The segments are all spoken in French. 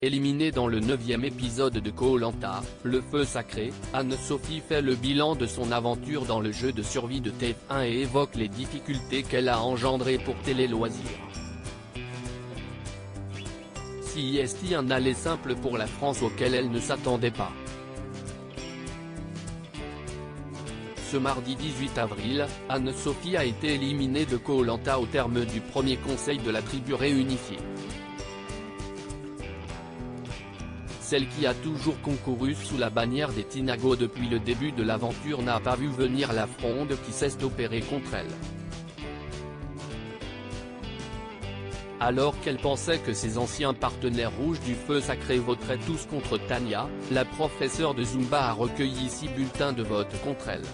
Éliminée dans le 9e épisode de Koh-Lanta, le feu sacré, Anne-Sophie fait le bilan de son aventure dans le jeu de survie de TF1 et évoque les difficultés qu'elle a engendrées pour Télé Loisirs. CIST, un aller simple pour la France auquel elle ne s'attendait pas. Ce mardi 18 avril, Anne-Sophie a été éliminée de Koh-Lanta au terme du premier conseil de la tribu réunifiée. Celle qui a toujours concouru sous la bannière des Tinago depuis le début de l'aventure n'a pas vu venir la fronde qui s'est opérée contre elle. Alors qu'elle pensait que ses anciens partenaires rouges du feu sacré voteraient tous contre Tania, la professeure de Zumba a recueilli 6 bulletins de vote contre elle.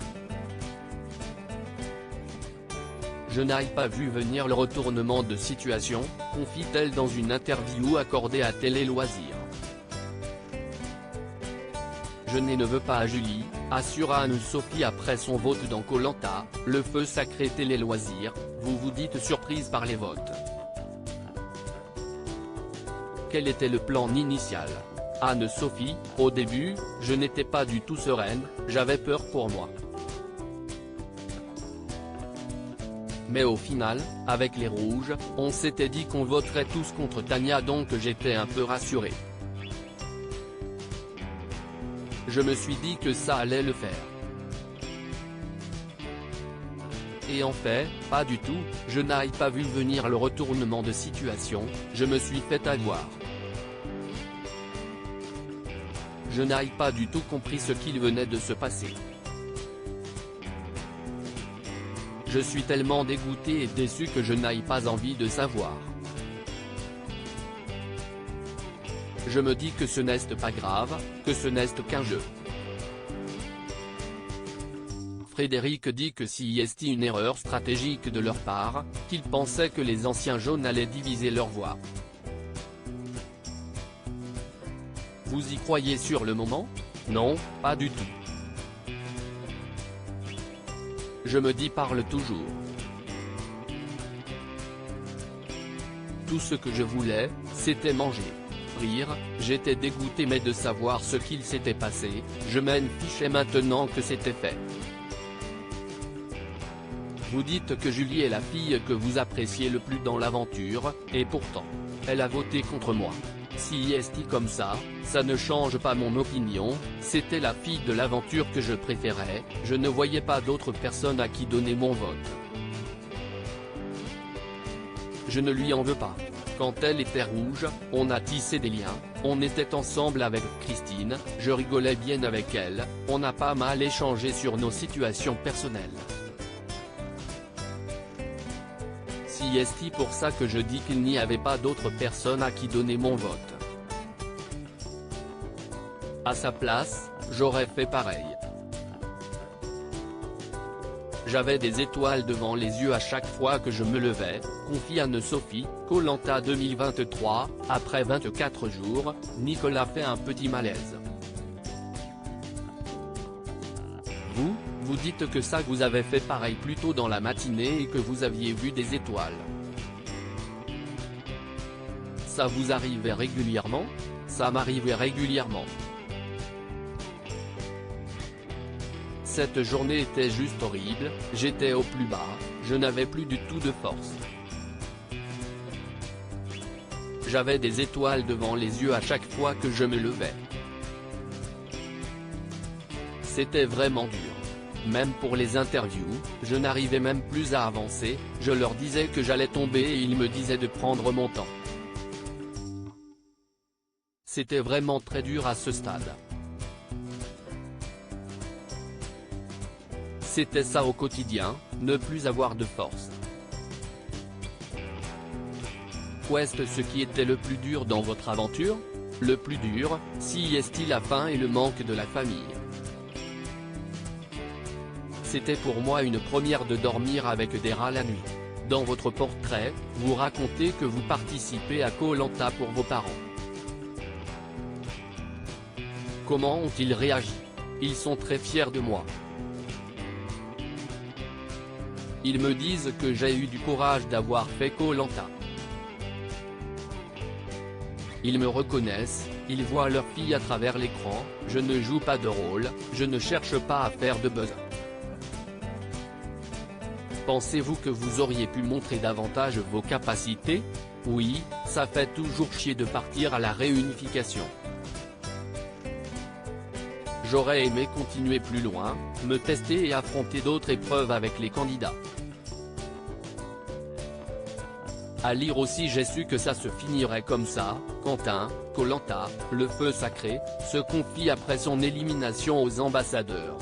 Je n'ai pas vu venir le retournement de situation, confie-t-elle dans une interview accordée à Télé Loisirs. Je ne veux pas à Julie, assura Anne-Sophie après son vote dans Koh-Lanta, le feu sacré Télé Loisirs. Vous vous dites surprise par les votes. Quel était le plan initial? Anne-Sophie, au début, je n'étais pas du tout sereine, j'avais peur pour moi. Mais au final, avec les rouges, on s'était dit qu'on voterait tous contre Tania, donc j'étais un peu rassurée. Je me suis dit que ça allait le faire. Et en fait, pas du tout, je n'ai pas vu venir le retournement de situation, je me suis fait avoir. Je n'ai pas du tout compris ce qu'il venait de se passer. Je suis tellement dégoûté et déçu que je n'ai pas envie de savoir. Je me dis que ce n'est pas grave, que ce n'est qu'un jeu. Frédéric dit que CIST une erreur stratégique de leur part, qu'ils pensaient que les anciens jaunes allaient diviser leur voix. Vous y croyez sur le moment? Non, pas du tout. Je me dis parle toujours. Tout ce que je voulais, c'était manger. Rire, j'étais dégoûté mais de savoir ce qu'il s'était passé, je m'en fichais maintenant que c'était fait. Vous dites que Julie est la fille que vous appréciez le plus dans l'aventure, et pourtant, elle a voté contre moi. CIST comme ça ne change pas mon opinion, c'était la fille de l'aventure que je préférais, je ne voyais pas d'autre personne à qui donner mon vote. Je ne lui en veux pas. Quand elle était rouge, on a tissé des liens, on était ensemble avec Christine, je rigolais bien avec elle, on a pas mal échangé sur nos situations personnelles. CIST pour ça que je dis qu'il n'y avait pas d'autre personne à qui donner mon vote. À sa place, j'aurais fait pareil. J'avais des étoiles devant les yeux à chaque fois que je me levais, confie Anne-Sophie. Koh-Lanta 2023, après 24 jours, Nicolas fait un petit malaise. Vous dites que ça vous avez fait pareil plus tôt dans la matinée et que vous aviez vu des étoiles. Ça vous arrivait régulièrement? Ça m'arrivait régulièrement. Cette journée était juste horrible, j'étais au plus bas, je n'avais plus du tout de force. J'avais des étoiles devant les yeux à chaque fois que je me levais. C'était vraiment dur. Même pour les interviews, je n'arrivais même plus à avancer, je leur disais que j'allais tomber et ils me disaient de prendre mon temps. C'était vraiment très dur à ce stade. C'était ça au quotidien, ne plus avoir de force. Qu'est-ce ce qui était le plus dur dans votre aventure? Le plus dur, CIST la faim et le manque de la famille. C'était pour moi une première de dormir avec des rats la nuit. Dans votre portrait, vous racontez que vous participez à Koh-Lanta pour vos parents. Comment ont-ils réagi? Ils sont très fiers de moi. Ils me disent que j'ai eu du courage d'avoir fait Koh-Lanta. ils me reconnaissent, ils voient leur fille à travers l'écran, je ne joue pas de rôle, je ne cherche pas à faire de buzz. Pensez-vous que vous auriez pu montrer davantage vos capacités? Oui, ça fait toujours chier de partir à la réunification. J'aurais aimé continuer plus loin, me tester et affronter d'autres épreuves avec les candidats. À lire aussi j'ai su que ça se finirait comme ça, Quentin, Koh Lanta, le feu sacré, se confie après son élimination aux ambassadeurs.